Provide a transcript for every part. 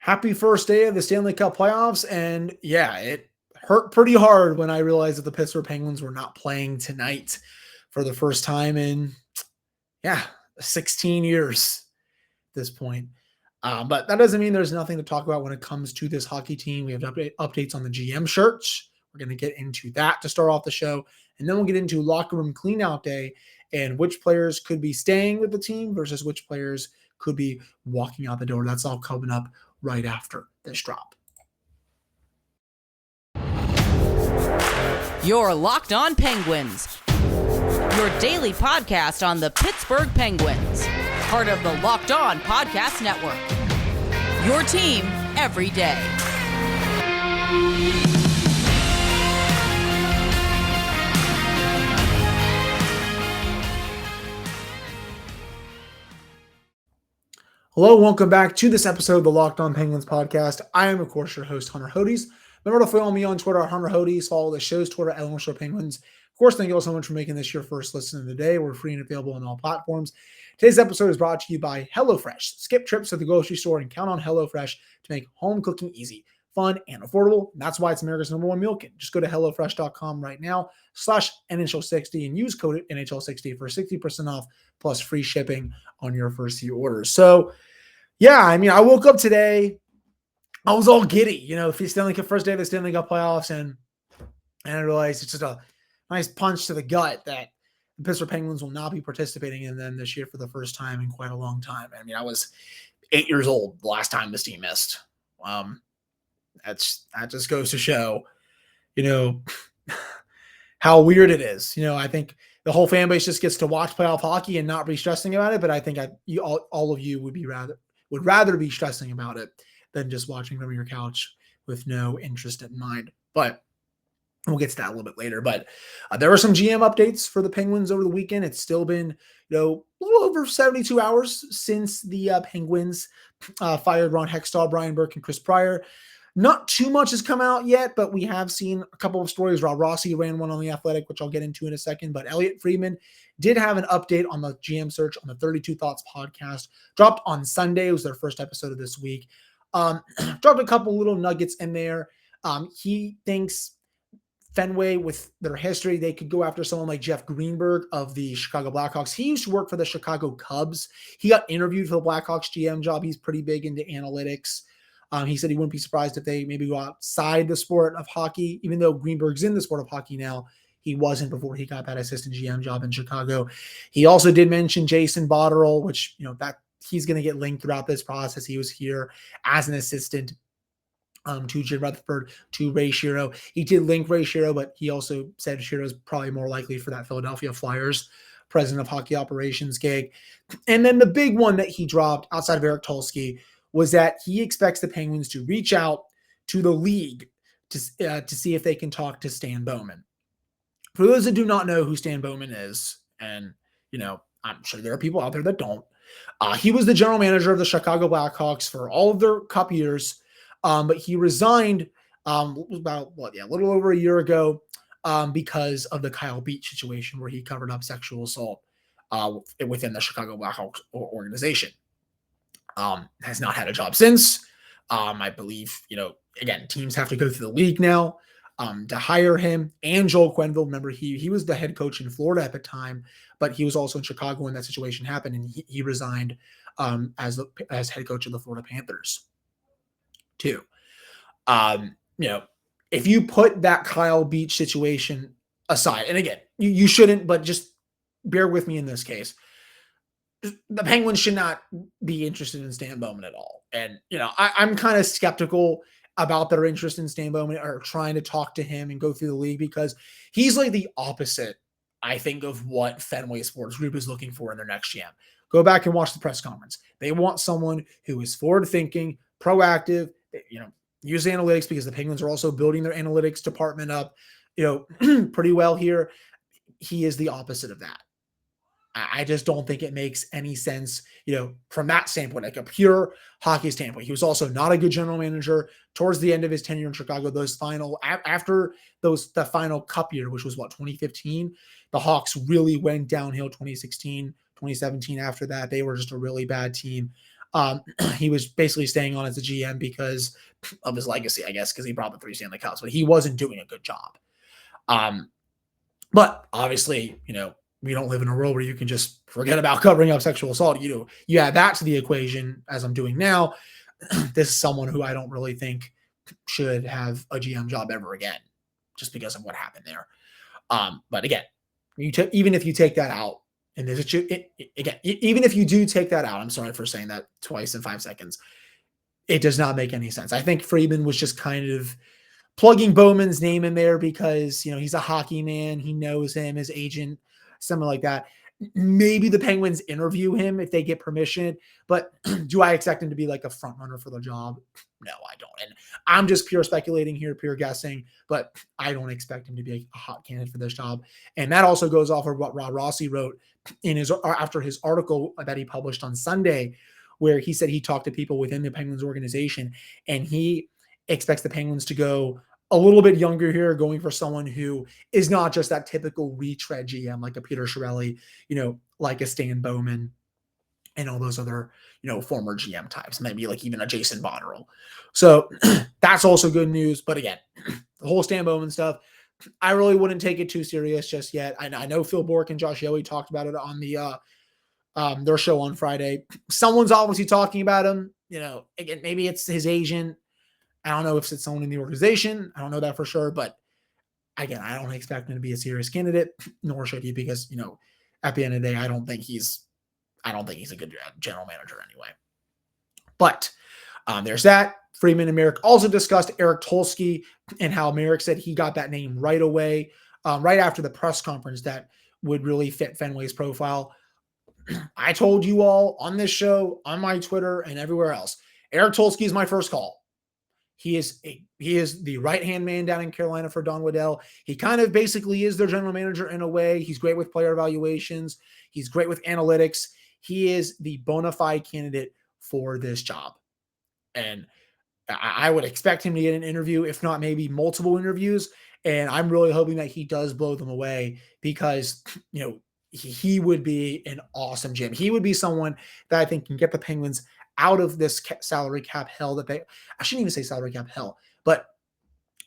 Happy first day of the Stanley Cup playoffs. And yeah, it hurt pretty hard when I realized that the Pittsburgh Penguins were not playing tonight for the first time in, 16 years at this point. But that doesn't mean there's nothing to talk about when it comes to this hockey team. We have updates on the GM shirts. We're going to get into that to start off the show. And then we'll get into locker room cleanout day and which players could be staying with the team versus which players could be walking out the door. That's all coming up right after this drop. You're Locked On Penguins, your daily podcast on the Pittsburgh Penguins, part of the Locked On Podcast Network, your team every day. Hello, welcome back to this episode of the Locked On Penguins podcast. I am, of course, your host, Hunter Hodes. Remember to follow me on Twitter at Hunter Hodes. Follow the show's Twitter at Alumni Penguins. Of course, thank you all so much for making this your first listen of the day. We're free and available on all platforms. Today's episode is brought to you by HelloFresh. Skip trips to the grocery store and count on HelloFresh to make home cooking easy, fun, and affordable. And that's why it's America's #1 meal kit. Just go to HelloFresh.com right now /NHL60 and use code NHL60 for 60% off plus free shipping on your first few orders. So, yeah, I mean, I woke up today, I was all giddy, first day of the Stanley Cup playoffs, and I realized it's just a nice punch to the gut that the Pittsburgh Penguins will not be participating in them this year for the first time in quite a long time. I mean, I was 8 years old the last time this team missed. That just goes to show, how weird it is. I think the whole fan base just gets to watch playoff hockey and not be stressing about it. But I think all of you would rather be stressing about it than just watching from your couch with no interest in mind. But we'll get to that a little bit later. But there were some GM updates for the Penguins over the weekend. It's still been, a little over 72 hours since the Penguins fired Ron Hextall, Brian Burke, and Chris Pryor. Not too much has come out yet, but we have seen a couple of stories. Rob Rossi ran one on The Athletic, which I'll get into in a second. But Elliot Friedman did have an update on the GM search on the 32 Thoughts podcast. Dropped on Sunday. It was their first episode of this week. Dropped a couple little nuggets in there. He thinks Fenway, with their history, they could go after someone like Jeff Greenberg of the Chicago Blackhawks. He used to work for the Chicago Cubs. He got interviewed for the Blackhawks GM job. He's pretty big into analytics. He said he wouldn't be surprised if they maybe go outside the sport of hockey, even though Greenberg's in the sport of hockey now. He wasn't before he got that assistant GM job in Chicago. He also did mention Jason Botterill, which, that he's going to get linked throughout this process. He was here as an assistant to Jim Rutherford, to Ray Shero. He did link Ray Shero, but he also said Shero is probably more likely for that Philadelphia Flyers president of hockey operations gig. And then the big one that he dropped outside of Eric Tulsky was that he expects the Penguins to reach out to the league to see if they can talk to Stan Bowman. For those that do not know who Stan Bowman is, and, I'm sure there are people out there that don't, he was the general manager of the Chicago Blackhawks for all of their cup years, but he resigned a little over a year ago because of the Kyle Beach situation where he covered up sexual assault within the Chicago Blackhawks organization. Has not had a job since. I believe, again, teams have to go through the league now to hire him, and Joel Quenneville. Remember, he was the head coach in Florida at the time, but he was also in Chicago when that situation happened, and he resigned as head coach of the Florida Panthers too. If you put that Kyle Beach situation aside, and again, you shouldn't, but just bear with me in this case. The Penguins should not be interested in Stan Bowman at all. And, I'm kind of skeptical about their interest in Stan Bowman or trying to talk to him and go through the league, because he's like the opposite, I think, of what Fenway Sports Group is looking for in their next GM. Go back and watch the press conference. They want someone who is forward-thinking, proactive, use analytics, because the Penguins are also building their analytics department up, pretty well here. He is the opposite of that. I just don't think it makes any sense, from that standpoint, like a pure hockey standpoint. He was also not a good general manager towards the end of his tenure in Chicago. After the final cup year, which was 2015, the Hawks really went downhill. 2016, 2017, after that, they were just a really bad team. He was basically staying on as a GM because of his legacy, I guess, because he brought the 3 Stanley Cups, but he wasn't doing a good job. But obviously, we don't live in a world where you can just forget about covering up sexual assault. You add that to the equation, as I'm doing now. This is someone who I don't really think should have a GM job ever again, just because of what happened there. But again, even if you take that out, and even if you do take that out, I'm sorry for saying that twice in 5 seconds, it does not make any sense. I think Friedman was just kind of plugging Bowman's name in there because, he's a hockey man. He knows him, his agent, something like that. Maybe the Penguins interview him if they get permission, but do I expect him to be like a front runner for the job? No, I don't. And I'm just pure speculating here, pure guessing, but I don't expect him to be a hot candidate for this job. And that also goes off of what Rob Rossi wrote after his article that he published on Sunday, where he said he talked to people within the Penguins organization, and he expects the Penguins to go a little bit younger here, going for someone who is not just that typical retread GM like a Peter Chiarelli, like a Stan Bowman and all those other, former GM types, maybe like even a Jason Botterill. So that's also good news. But again, the whole Stan Bowman stuff, I really wouldn't take it too serious just yet. I know Phil Bourque and Josh Yohe talked about it on their show on Friday. Someone's obviously talking about him. Again, maybe it's his agent. I don't know if it's someone in the organization. I don't know that for sure. But again, I don't expect him to be a serious candidate, nor should he, because, at the end of the day, I don't think he's a good general manager anyway. But there's that. Friedman and Merrick also discussed Eric Tulsky and how Merrick said he got that name right away, right after the press conference, that would really fit Fenway's profile. I told you all on this show, on my Twitter, and everywhere else, Eric Tulsky is my first call. He is the right-hand man down in Carolina for Don Waddell. He kind of basically is their general manager in a way. He's great with player evaluations. He's great with analytics. He is the bona fide candidate for this job. And I would expect him to get an interview, if not maybe multiple interviews. And I'm really hoping that he does blow them away because, he would be an awesome GM. He would be someone that I think can get the Penguins out of this salary cap hell I shouldn't even say salary cap hell, but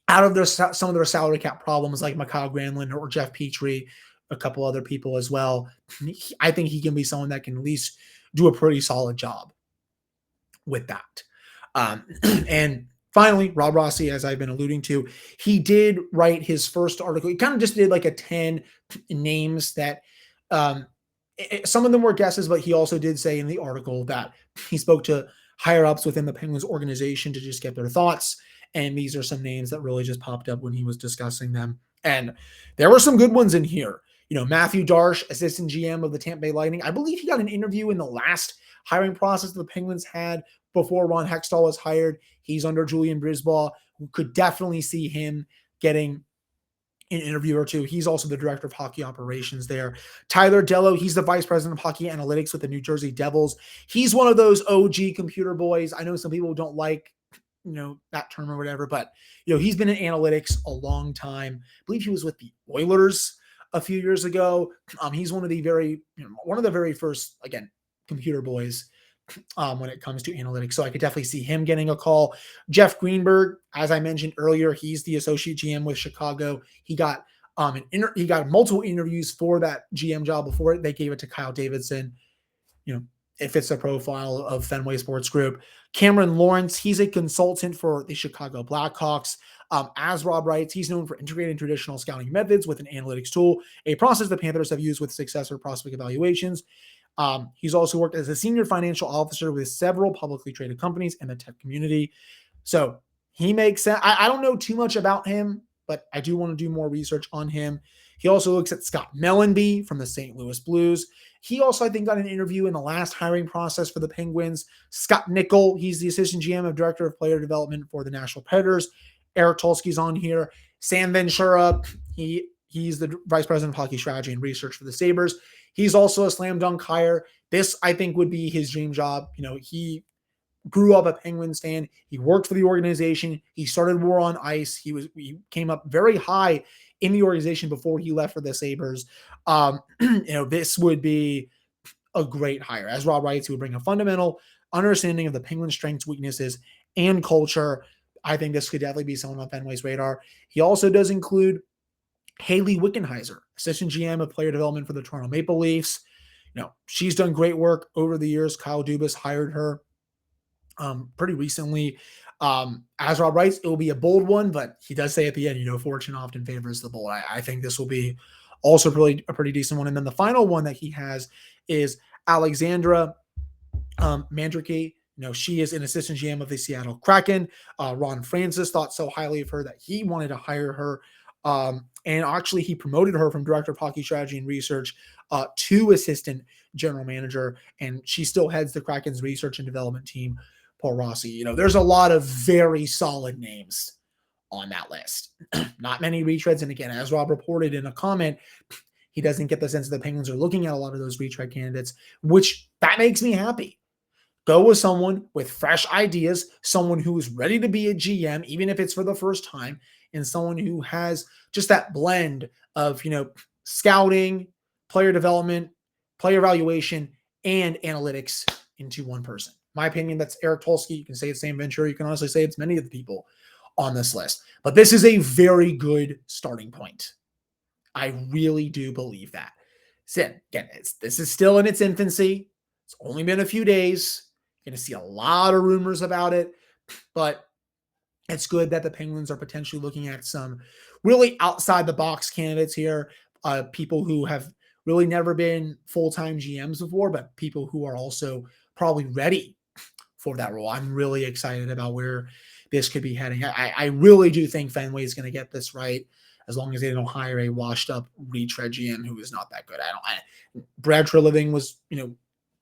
out of some of their salary cap problems like Mikhail Granlund or Jeff Petrie, a couple other people as well. I think he can be someone that can at least do a pretty solid job with that. And finally, Rob Rossi, as I've been alluding to, he did write his first article. He kind of just did like a 10 names that some of them were guesses, but he also did say in the article that he spoke to higher ups within the Penguins organization to just get their thoughts. And these are some names that really just popped up when he was discussing them. And there were some good ones in here. Matthew Darsh, assistant GM of the Tampa Bay Lightning. I believe he got an interview in the last hiring process the Penguins had before Ron Hextall was hired. He's under Julian Brisbaugh, who could definitely see him getting an interview or two. He's also the director of hockey operations there. Tyler Dello, he's the vice president of hockey analytics with the New Jersey Devils. He's one of those OG computer boys. I know some people don't like, that term or whatever, but, he's been in analytics a long time. I believe he was with the Oilers a few years ago. He's one of the very first, again, computer boys when it comes to analytics. So I could definitely see him getting a call. Jeff Greenberg, as I mentioned earlier, he's the associate GM with Chicago. He got he got multiple interviews for that GM job before they gave it to Kyle Davidson. It fits the profile of Fenway Sports Group. Cameron Lawrence, he's a consultant for the Chicago Blackhawks. As Rob writes, he's known for integrating traditional scouting methods with an analytics tool, a process the Panthers have used with success for prospect evaluations. He's also worked as a senior financial officer with several publicly traded companies in the tech community. So he makes sense. I don't know too much about him, but I do want to do more research on him. He also looks at Scott Mellenby from the St. Louis Blues. He also, I think, got an interview in the last hiring process for the Penguins. Scott Nickel, he's the assistant GM of director of player development for the Nashville Predators. Eric Tulsky's on here. Sam Ventura, he's the vice president of hockey strategy and research for the Sabres. He's also a slam dunk hire. This, I think, would be his dream job. He grew up a Penguins fan. He worked for the organization. He started War on Ice. He came up very high in the organization before he left for the Sabres. This would be a great hire. As Rob writes, he would bring a fundamental understanding of the Penguins' strengths, weaknesses, and culture. I think this could definitely be someone on Fenway's radar. He also does include Haley Wickenheiser, assistant GM of player development for the Toronto Maple Leafs. She's done great work over the years. Kyle Dubas hired her pretty recently. As Rob writes, it will be a bold one, but he does say at the end, fortune often favors the bold. I think this will be also a pretty decent one. And then the final one that he has is Alexandra Mandryki. She is an assistant GM of the Seattle Kraken. Ron Francis thought so highly of her that he wanted to hire her. And actually, he promoted her from director of hockey strategy and research to assistant general manager. And she still heads the Kraken's research and development team, Paul Rossi. There's a lot of very solid names on that list. Not many retreads. And again, as Rob reported in a comment, he doesn't get the sense that the Penguins are looking at a lot of those retread candidates, which that makes me happy. Go with someone with fresh ideas, someone who is ready to be a GM, even if it's for the first time, and someone who has just that blend of, scouting, player development, player evaluation, and analytics into one person. My opinion, that's Eric Tulsky. You can say it's Sam Ventura. You can honestly say it's many of the people on this list. But this is a very good starting point. I really do believe that. So again, this is still in its infancy. It's only been a few days. You're going to see a lot of rumors about it, but it's good that the Penguins are potentially looking at some really outside the box candidates here, people who have really never been full-time GMs before, but people who are also probably ready for that role. I'm really excited about where this could be heading. I really do think Fenway is going to get this right, as long as they don't hire a washed-up retread GM who is not that good. Brad Treliving was,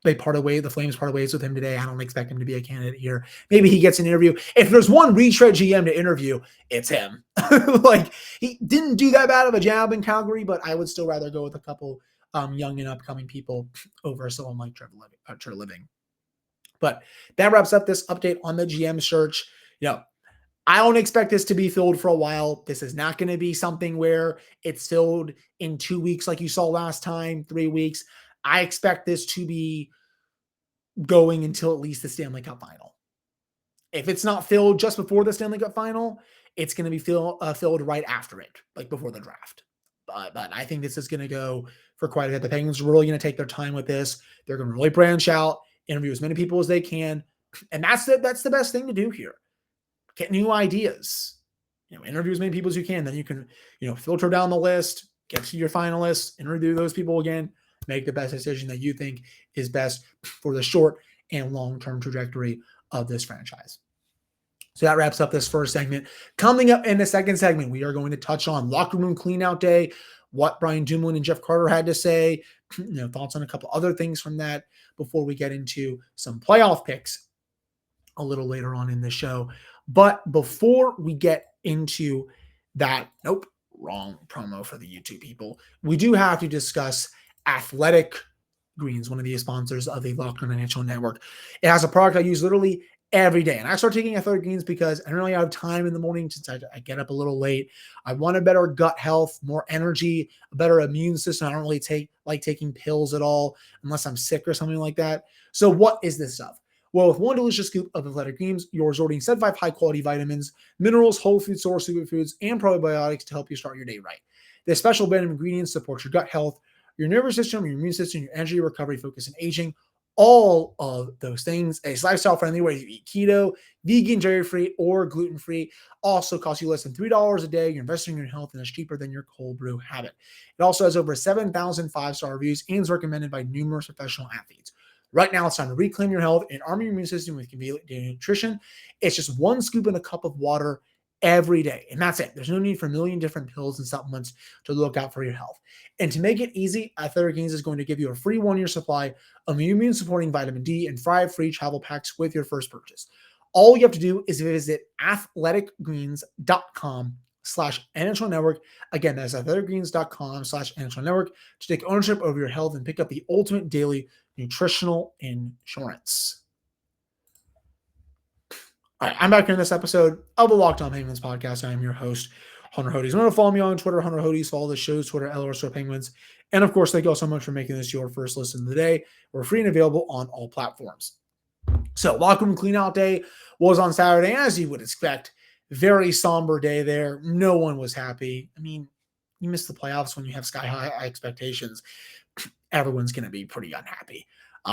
the Flames parted ways with him today. I don't expect him to be a candidate here. Maybe he gets an interview. If there's one retread GM to interview, it's him. He didn't do that bad of a job in Calgary, but I would still rather go with a couple young and upcoming people over someone like Treliving. But that wraps up this update on the GM search. I don't expect this to be filled for a while. This is not going to be something where it's filled in 2 weeks like you saw last time, 3 weeks. I expect this to be going until at least the Stanley Cup final. If it's not filled just before the Stanley Cup final, it's going to be filled right after it, like before the draft. But I think this is going to go for quite a bit. The Penguins are really going to take their time with this. They're going to really branch out, interview as many people as they can. And that's the best thing to do here. Get new ideas. Interview as many people as you can. Then you can, filter down the list, get to your finalists, interview those people again. Make the best decision that you think is best for the short and long-term trajectory of this franchise. So that wraps up this first segment. Coming up in the second segment, we are going to touch on locker room cleanout day, what Brian Dumoulin and Jeff Carter had to say, thoughts on a couple other things from that before we get into some playoff picks a little later on in the show. But before we get into that, wrong promo for the YouTube people. We do have to discuss Athletic Greens, one of the sponsors of the Locked On NHL Network. It has a product I use literally every day. And I start taking Athletic Greens because I don't really have time in the morning since I get up a little late. I want a better gut health, more energy, a better immune system. I don't really like taking pills at all unless I'm sick or something like that. So what is this stuff? Well, with one delicious scoop of Athletic Greens, you're absorbing 75 high-quality vitamins, minerals, whole food source superfoods, and probiotics to help you start your day right. This special blend of ingredients supports your gut health, your nervous system, your immune system, your energy recovery, focus, and aging. All of those things. It's lifestyle-friendly, whether you eat keto, vegan, dairy-free, or gluten-free. Also costs you less than $3 a day. You're investing in your health, and it's cheaper than your cold brew habit. It also has over 7,000 five-star reviews and is recommended by numerous professional athletes. Right now, it's time to reclaim your health and arm your immune system with convenient daily nutrition. It's just one scoop in a cup of water every day, and that's it. There's no need for a million different pills and supplements to look out for your health. And to make it easy, Athletic Greens is going to give you a free 1-year supply of immune-supporting vitamin D and 5 free travel packs with your first purchase. All you have to do is visit athleticgreens.com/NHL Network. Again, that's athleticgreens.com/NHL Network to take ownership over your health and pick up the ultimate daily nutritional insurance. All right, I'm back here in this episode of the Locked On Penguins podcast. I am your host, Hunter Hodes. Remember to follow me on Twitter, Hunter Hodes. Follow the show's Twitter, @LRSoPenguins. And of course, thank you all so much for making this your first listen of the day. We're free and available on all platforms. So locker room cleanout day was on Saturday, as you would expect. Very somber day there. No one was happy. I mean, you miss the playoffs when you have sky high expectations. Everyone's going to be pretty unhappy.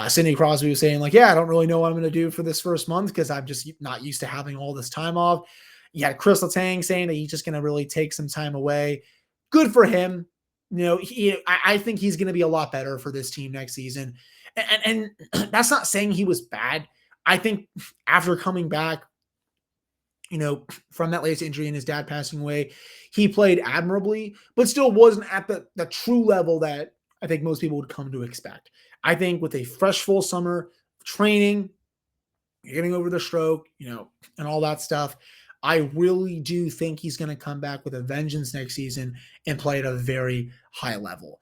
Sidney Crosby was saying, like, yeah, I don't really know what I'm going to do for this first month because I'm just not used to having all this time off. You had Kris Letang saying that he's just going to really take some time away. Good for him. I think he's going to be a lot better for this team next season. And that's not saying he was bad. I think after coming back, from that latest injury and his dad passing away, he played admirably, but still wasn't at the true level that I think most people would come to expect. I think with a fresh full summer training, you're getting over the stroke, and all that stuff, I really do think he's going to come back with a vengeance next season and play at a very high level.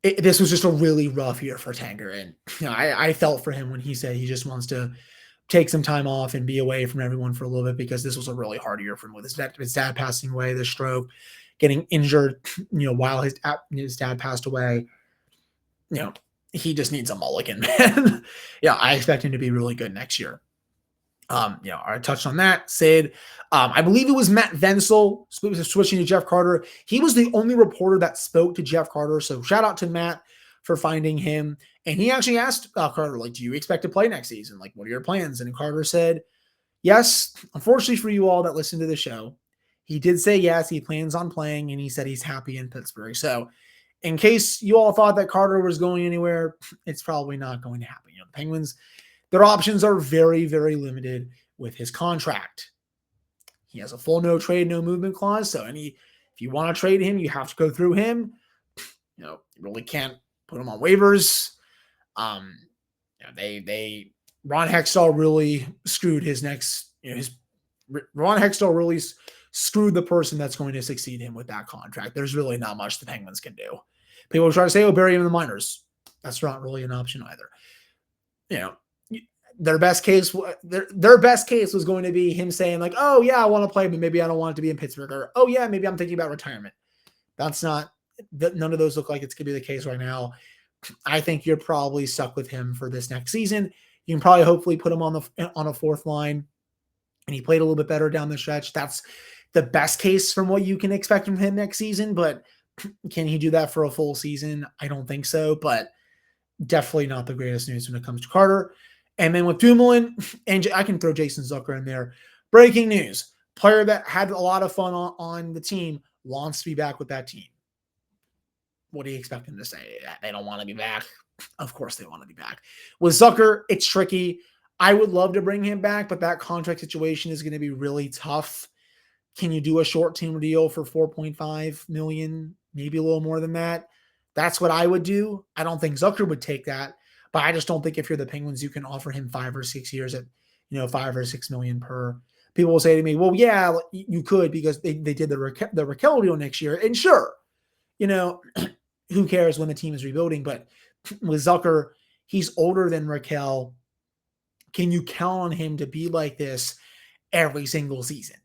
This was just a really rough year for Tanger. And I felt for him when he said he just wants to take some time off and be away from everyone for a little bit, because this was a really hard year for him with his dad passing away, the stroke, getting injured, while his dad passed away. He just needs a mulligan, man. Yeah, I expect him to be really good next year. I touched on that. Sid, I believe it was Matt Vensel switching to Jeff Carter. He was the only reporter that spoke to Jeff Carter. So shout out to Matt for finding him. And he actually asked Carter, like, do you expect to play next season? Like, what are your plans? And Carter said, yes. Unfortunately for you all that listen to the show, he did say yes, he plans on playing, and he said he's happy in Pittsburgh. So in case you all thought that Carter was going anywhere, it's probably not going to happen. The Penguins, their options are very, very limited with his contract. He has a full no trade, no movement clause. So if you want to trade him, you have to go through him. You really can't put him on waivers. Ron Hextall really screwed Ron Hextall really screwed the person that's going to succeed him with that contract. There's really not much the Penguins can do. People try to say, bury him in the minors. That's not really an option either. Their best case was going to be him saying, like, oh yeah, I want to play, but maybe I don't want it to be in Pittsburgh, or oh yeah, maybe I'm thinking about retirement. None of those look like it's going to be the case right now. I think you're probably stuck with him for this next season. You can probably hopefully put him on a fourth line, and he played a little bit better down the stretch. That's the best case from what you can expect from him next season, but can he do that for a full season? I don't think so, but definitely not the greatest news when it comes to Carter. And then with Dumoulin, and I can throw Jason Zucker in there. Breaking news: player that had a lot of fun on the team wants to be back with that team. What do you expect him to say? They don't want to be back? Of course they want to be back. With Zucker, it's tricky. I would love to bring him back, but that contract situation is going to be really tough. Can you do a short-term deal for $4.5 million, maybe a little more than that? That's what I would do. I don't think Zucker would take that, but I just don't think if you're the Penguins, you can offer him 5 or 6 years at, $5 or $6 million per. People will say to me, well, yeah, you could, because they did the Raquel deal next year. And sure, who cares when the team is rebuilding? But with Zucker, he's older than Raquel. Can you count on him to be like this every single season?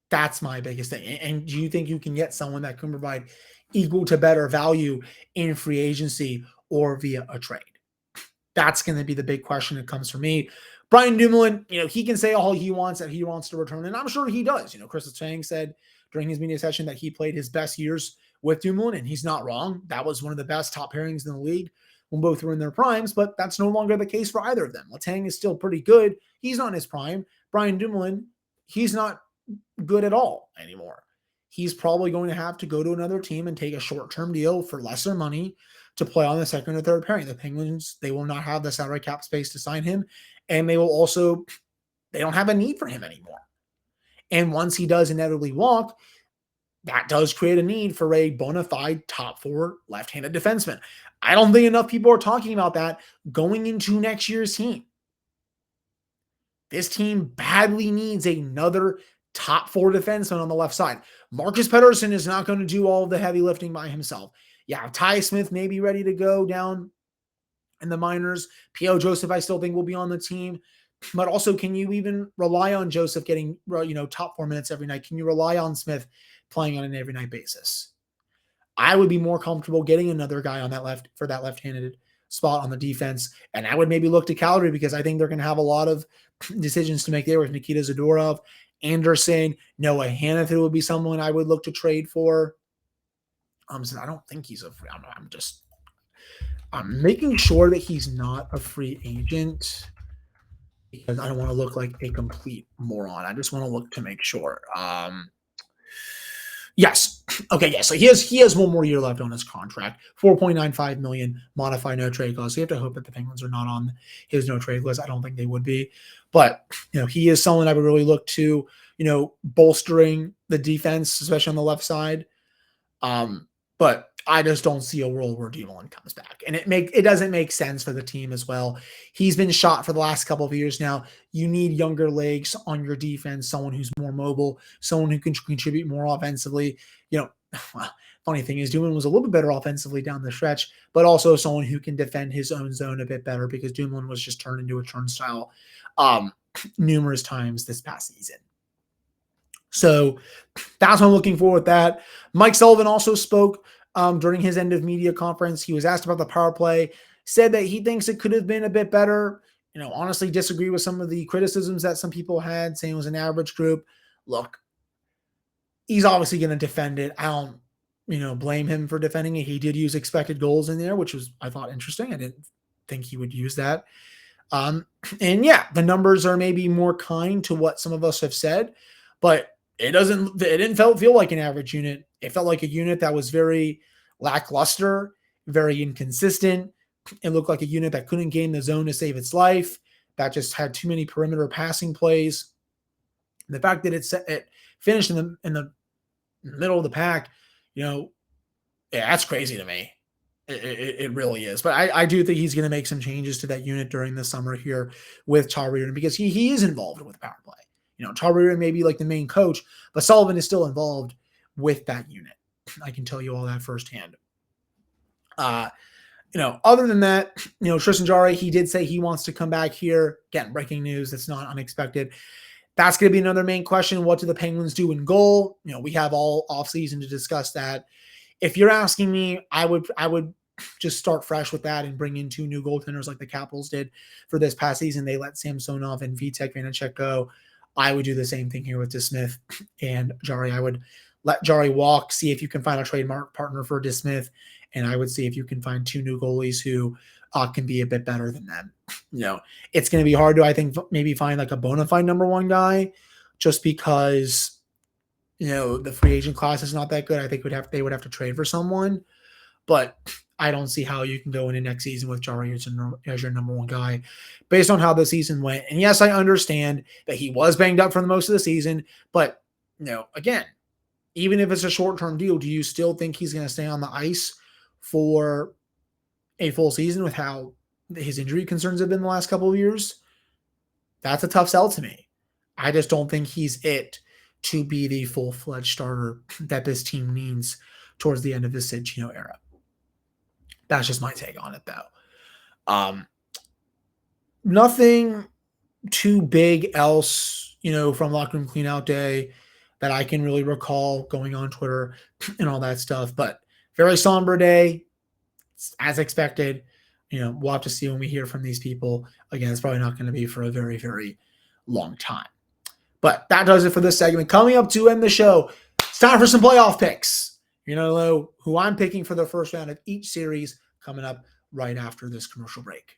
That's my biggest thing. And do you think you can get someone that can provide equal to better value in free agency or via a trade? That's going to be the big question that comes for me. Brian Dumoulin, he can say all he wants that he wants to return, and I'm sure he does. Kris Letang said during his media session that he played his best years with Dumoulin, and he's not wrong. That was one of the best top pairings in the league when both were in their primes, but that's no longer the case for either of them. Letang is still pretty good. He's not in his prime. Brian Dumoulin, he's not good at all anymore. He's probably going to have to go to another team and take a short-term deal for lesser money to play on the second or third pairing. The Penguins, they will not have the salary cap space to sign him, and they don't have a need for him anymore. And once he does inevitably walk, that does create a need for a bona fide top 4 left-handed defenseman. I don't think enough people are talking about that going into next year's team. This team badly needs another top 4 defenseman on the left side. Marcus Pettersson is not going to do all of the heavy lifting by himself. Yeah, Ty Smith may be ready to go down in the minors. P.O. Joseph, I still think, will be on the team. But also, can you even rely on Joseph getting, top 4 minutes every night? Can you rely on Smith playing on an every night basis? I would be more comfortable getting another guy on that left for that left-handed spot on the defense. And I would maybe look to Calgary because I think they're going to have a lot of decisions to make there with Nikita Zadorov, Anderson, Noah Hanifin would be someone I would look to trade for. So I don't think he's a free. I'm making sure that he's not a free agent because I don't want to look like a complete moron. I just want to look to make sure. Yes. Okay. Yeah. So he has one more year left on his contract. $4.95 million modified no trade clause. So you have to hope that the Penguins are not on his no trade list. I don't think they would be, but he is someone I would really look to. Bolstering the defense, especially on the left side. But I just don't see a world where Dumoulin comes back, and it doesn't make sense for the team as well. He's been shot for the last couple of years now. You need younger legs on your defense, someone who's more mobile, someone who can contribute more offensively. Funny thing is, Dumoulin was a little bit better offensively down the stretch, but also someone who can defend his own zone a bit better because Dumoulin was just turned into a turnstile numerous times this past season. So that's what I'm looking for with that. Mike Sullivan also spoke during his end of media conference. He was asked about the power play, said that he thinks it could have been a bit better. Honestly disagree with some of the criticisms that some people had, saying it was an average group. Look, he's obviously going to defend it. I don't, blame him for defending it. He did use expected goals in there, which was, I thought, interesting. I didn't think he would use that. And yeah, the numbers are maybe more kind to what some of us have said, but it didn't feel like an average unit. It felt like a unit that was very lackluster, very inconsistent. It looked like a unit that couldn't gain the zone to save its life, that just had too many perimeter passing plays. The fact that it finished in the middle of the pack, that's crazy to me. It really is. But I do think he's going to make some changes to that unit during the summer here with Taririn because he is involved with power play. Taririn may be like the main coach, but Sullivan is still involved with that unit. I can tell you all that firsthand. Other than that, Tristan Jarry, he did say he wants to come back here. Again, breaking news. That's not unexpected. That's going to be another main question. What do the Penguins do in goal? We have all offseason to discuss that. If you're asking me, I would just start fresh with that and bring in 2 new goaltenders like the Capitals did for this past season. They let Samsonov and Vitek Vanacek go. I would do the same thing here with DeSmith and Jarry. I would let Jarry walk, see if you can find a trademark partner for DeSmith, and I would see if you can find 2 new goalies who can be a bit better than them. It's going to be hard to, I think, maybe find like a bona fide number 1 guy just because, the free agent class is not that good. I think they would have to trade for someone, but I don't see how you can go into next season with Jarry as your number 1 guy based on how the season went. And yes, I understand that he was banged up for the most of the season, but again, even if it's a short-term deal, do you still think he's going to stay on the ice for a full season with how his injury concerns have been the last couple of years? That's a tough sell to me. I just don't think he's it to be the full-fledged starter that this team needs towards the end of the Sid Chino era. That's just my take on it, though. Nothing too big else, from locker room cleanout day that I can really recall going on Twitter and all that stuff. But very somber day, as expected. We'll have to see when we hear from these people. Again, it's probably not going to be for a very, very long time. But that does it for this segment. Coming up to end the show, it's time for some playoff picks. You're going to know who I'm picking for the first round of each series coming up right after this commercial break.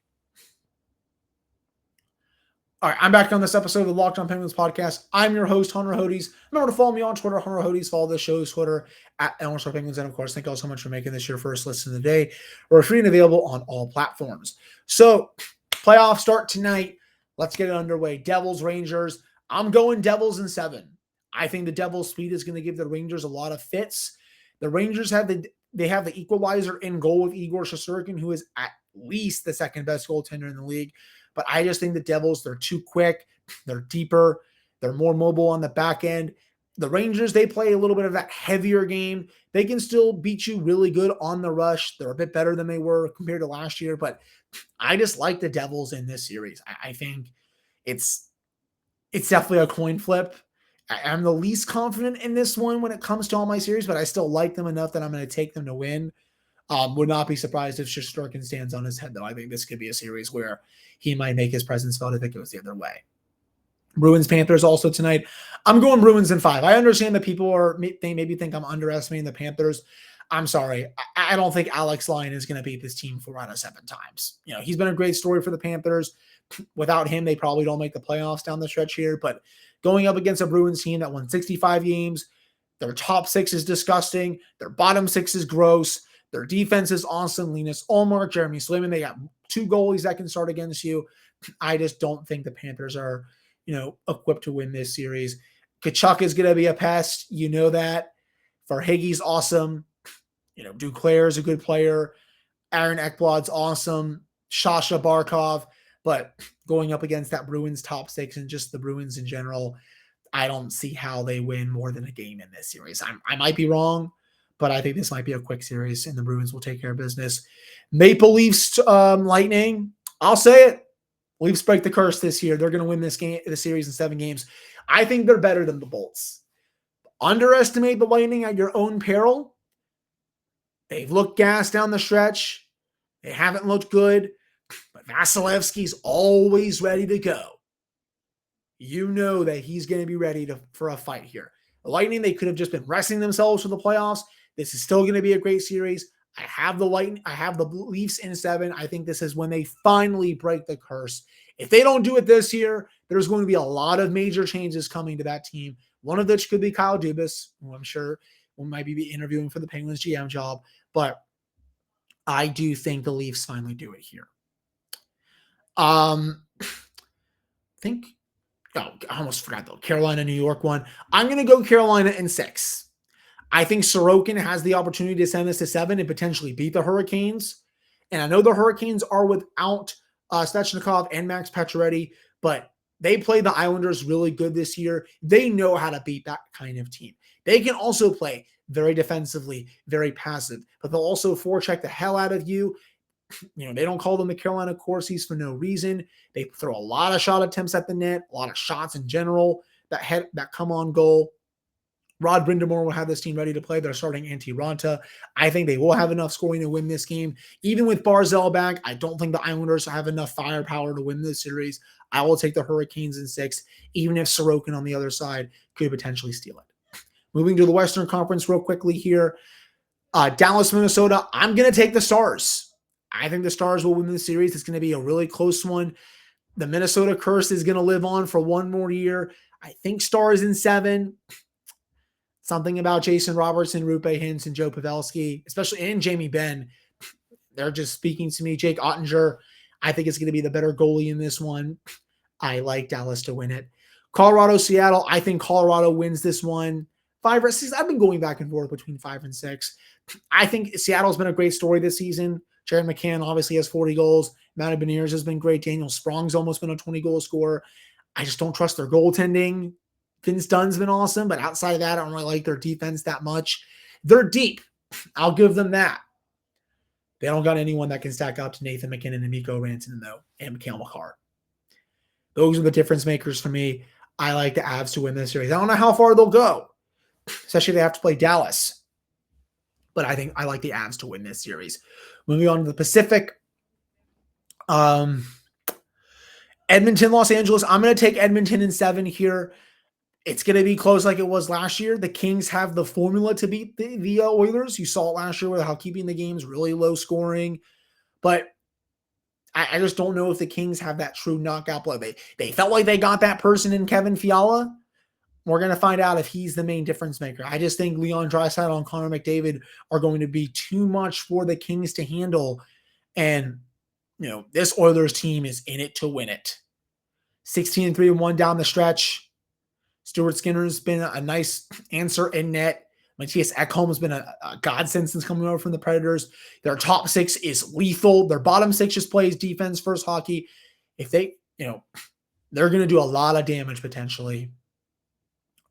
All right, I'm back on this episode of the Locked On Penguins podcast. I'm your host, Hunter Hodes. Remember to follow me on Twitter, Hunter Hodes. Follow the show's Twitter at @LSR Penguins. And of course, thank you all so much for making this your first listen of the day. We're free and available on all platforms. So, playoffs start tonight. Let's get it underway. Devils, Rangers. I'm going Devils in 7. I think the Devils' speed is going to give the Rangers a lot of fits. The Rangers have the equalizer in goal with Igor Shesterkin, who is at least the second best goaltender in the league. But I just think the Devils, they're too quick. They're deeper. They're more mobile on the back end. The Rangers, they play a little bit of that heavier game. They can still beat you really good on the rush. They're a bit better than they were compared to last year. But I just like the Devils in this series. I think it's definitely a coin flip. I'm the least confident in this one when it comes to all my series, but I still like them enough that I'm going to take them to win. Would not be surprised if Shesterkin stands on his head, though. I think this could be a series where he might make his presence felt if it goes the other way. Bruins Panthers also tonight. I'm going Bruins in 5. I understand that people maybe think I'm underestimating the Panthers. I'm sorry. I don't think Alex Lyon is going to beat this team 4 out of 7 times. He's been a great story for the Panthers. Without him, they probably don't make the playoffs down the stretch here. But going up against a Bruins team that won 65 games, their top 6 is disgusting. Their bottom 6 is gross. Their defense is awesome. Linus Ullmark, Jeremy Swayman. They got 2 goalies that can start against you. I just don't think the Panthers are, equipped to win this series. Kachuk is going to be a pest. You know that. Verhaeghe's awesome. Duclair is a good player. Aaron Ekblad's awesome. Sasha Barkov. But going up against that Bruins top 6 and just the Bruins in general, I don't see how they win more than a game in this series. I might be wrong, but I think this might be a quick series and the Bruins will take care of business. Maple Leafs Lightning. I'll say it. Leafs break the curse this year. They're going to win the series in 7 games. I think they're better than the Bolts. Underestimate the Lightning at your own peril. They've looked gassed down the stretch. They haven't looked good, but Vasilevsky's always ready to go. You know that he's going to be ready for a fight here. The Lightning, they could have just been resting themselves for the playoffs. This is still going to be a great series. I have the Leafs in 7. I think this is when they finally break the curse. If they don't do it this year, there's going to be a lot of major changes coming to that team. One of which could be Kyle Dubas, who I'm sure we might be interviewing for the Penguins GM job. But I do think the Leafs finally do it here. I almost forgot the Carolina, New York one. I'm going to go Carolina in 6. I think Sorokin has the opportunity to send this to 7 and potentially beat the Hurricanes. And I know the Hurricanes are without Svechnikov and Max Pacioretty, but they played the Islanders really good this year. They know how to beat that kind of team. They can also play very defensively, very passive, but they'll also forecheck the hell out of you. They don't call them the Carolina Corsies for no reason. They throw a lot of shot attempts at the net, a lot of shots in general that come on goal. Rod Brindamore will have this team ready to play. They're starting Antti Ranta. I think they will have enough scoring to win this game. Even with Barzal back, I don't think the Islanders have enough firepower to win this series. I will take the Hurricanes in 6, even if Sorokin on the other side could potentially steal it. Moving to the Western Conference real quickly here. Dallas, Minnesota. I'm going to take the Stars. I think the Stars will win the series. It's going to be a really close one. The Minnesota curse is going to live on for one more year. I think Stars in 7. Something about Jason Robertson, Rupe Hintz, and Joe Pavelski, especially, and Jamie Benn, they're just speaking to me. Jake Ottinger, I think it's going to be the better goalie in this one. I like Dallas to win it. Colorado, Seattle, I think Colorado wins this one. 5 or 6. I've been going back and forth between 5 and 6. I think Seattle's been a great story this season. Jared McCann obviously has 40 goals. Matty Beniers has been great. Daniel Sprong's almost been a 20-goal scorer. I just don't trust their goaltending. Vince Dunn's been awesome, but outside of that, I don't really like their defense that much. They're deep. I'll give them that. They don't got anyone that can stack up to Nathan McKinnon and Mikko Rantanen, though, and Mikhail Makar. Those are the difference makers for me. I like the Avs to win this series. I don't know how far they'll go, especially if they have to play Dallas. But I think I like the Avs to win this series. Moving on to the Pacific. Edmonton, Los Angeles. I'm going to take Edmonton in 7 here. It's going to be close like it was last year. The Kings have the formula to beat the Oilers. You saw it last year with how keeping the games really low scoring. But I just don't know if the Kings have that true knockout play. They felt like they got that person in Kevin Fiala. We're going to find out if he's the main difference maker. I just think Leon Draisaitl and Connor McDavid are going to be too much for the Kings to handle. And, this Oilers team is in it to win it. 16-3-1 down the stretch. Stuart Skinner's been a nice answer in net. Matthias Ekholm has been a godsend since coming over from the Predators. Their top 6 is lethal. Their bottom 6 just plays defense first hockey. If they, they're going to do a lot of damage potentially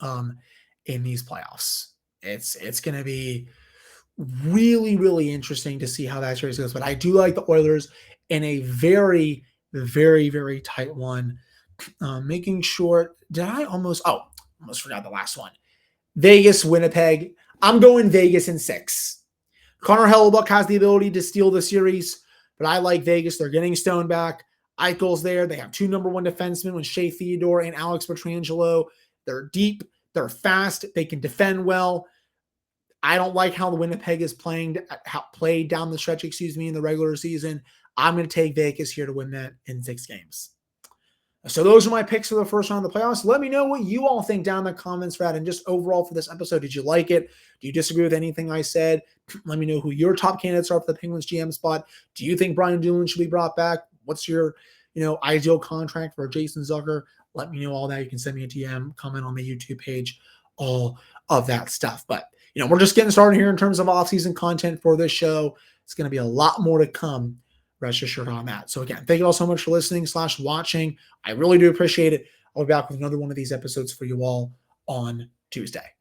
in these playoffs. It's going to be really, really interesting to see how that series goes. But I do like the Oilers in a very, very, very tight one. Making sure, I almost forgot the last one. Vegas, Winnipeg. I'm going Vegas in 6. Connor Hellebuck has the ability to steal the series, but I like Vegas. They're getting Stone back. Eichel's there. They have 2 number 1 defensemen with Shea Theodore and Alex Pietrangelo. They're deep. They're fast. They can defend well. I don't like how the Winnipeg is played down the stretch, in the regular season. I'm going to take Vegas here to win that in 6 games. So those are my picks for the first round of the playoffs. Let me know what you all think down in the comments, Brad. And just overall for this episode, did you like it? Do you disagree with anything I said? Let me know who your top candidates are for the Penguins GM spot. Do you think Brian Dumoulin should be brought back? What's your, ideal contract for Jason Zucker? Let me know all that. You can send me a DM, comment on the YouTube page, all of that stuff. But, we're just getting started here in terms of off-season content for this show. It's going to be a lot more to come. Rest assured on that. So again, thank you all so much for listening / watching. I really do appreciate it. I'll be back with another one of these episodes for you all on Tuesday.